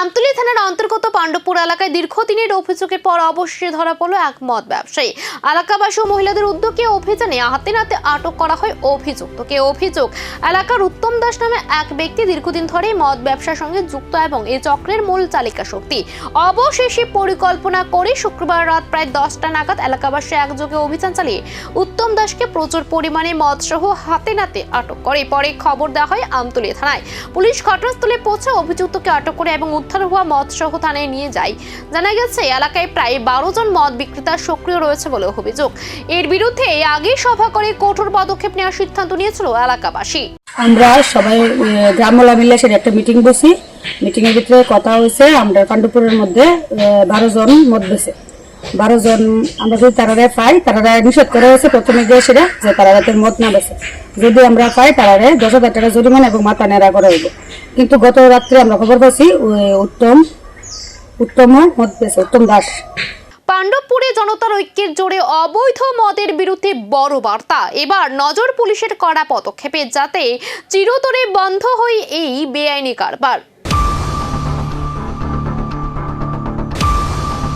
আমতলী থানার অন্তর্গত পাণ্ডবপুর এলাকায় দীর্ঘদিনের অভিযোগের পর অবশেষে ধরা পড়ল এক মদ ব্যবসায়ী। এলাকাবাসী ও মহিলাদের উদ্যোগে অভিযানে হাতে নাতে আটক করা হয় অভিযুক্তকে। অভিযোগ, এলাকার উত্তম দাস নামে এক ব্যক্তি দীর্ঘদিন ধরে মদ ব্যবসার সঙ্গে যুক্ত এবং এই চক্রের মূল চালিকা শক্তি। অবশেষে পরিকল্পনা করে শুক্রবার রাত প্রায় 10টা নাগাদ এলাকাবাসী একযোগে অভিযান চালিয়ে উত্তম দাসকে প্রচুর পরিমাণে মদ সহ হাতে নাতে আটক করে। পরে খবর দেওয়া হয় আমতলী থানায়। পুলিশ ঘটনাস্থলে পৌঁছে অভিযুক্তকে আটক করে এবং উদ্ধার হওয়া মদ সহ থানায় নিয়ে যায়। জানা গেছে এলাকায় প্রায় 12 জন মদ বিক্রেতা সক্রিয় রয়েছে বলে অভিযোগ। এর বিরুদ্ধে আগে সভা করে কঠোর পদক্ষেপ নেওয়ার সিদ্ধান্ত নিয়েছিল এলাকাবাসী। আমরা সবাই গ্রামওয়ালা মিলে সেটা একটা মিটিং বসি। মিটিং এর ভিতরে কথা হয়েছে আমরা পাণ্ডবপুরের মধ্যে 12 জন মদ বেছে 12 জন আমরা যদি তারারে পাই তারা নিষেধ করা হয়েছে প্রথমে গিয়ে সেটা যে তারা মদ না বেছে, যদি আমরা পাই তারারে 10,000 টাকা জরিমানা এবং মাথা নেড়া করা হইব। কিন্তু গত রাত্রে আমরা খবর পাচ্ছি উত্তম মদ বেছে উত্তম দাস। পাণ্ডবপুরে জনতার ঐক্যের জোরে অবৈধ মদের বিরুদ্ধে বড় বার্তা। এবার নজর পুলিশের কড়া পদক্ষেপে, যাতে চিরতরে বন্ধ হয় এই বেআইনি কারবার।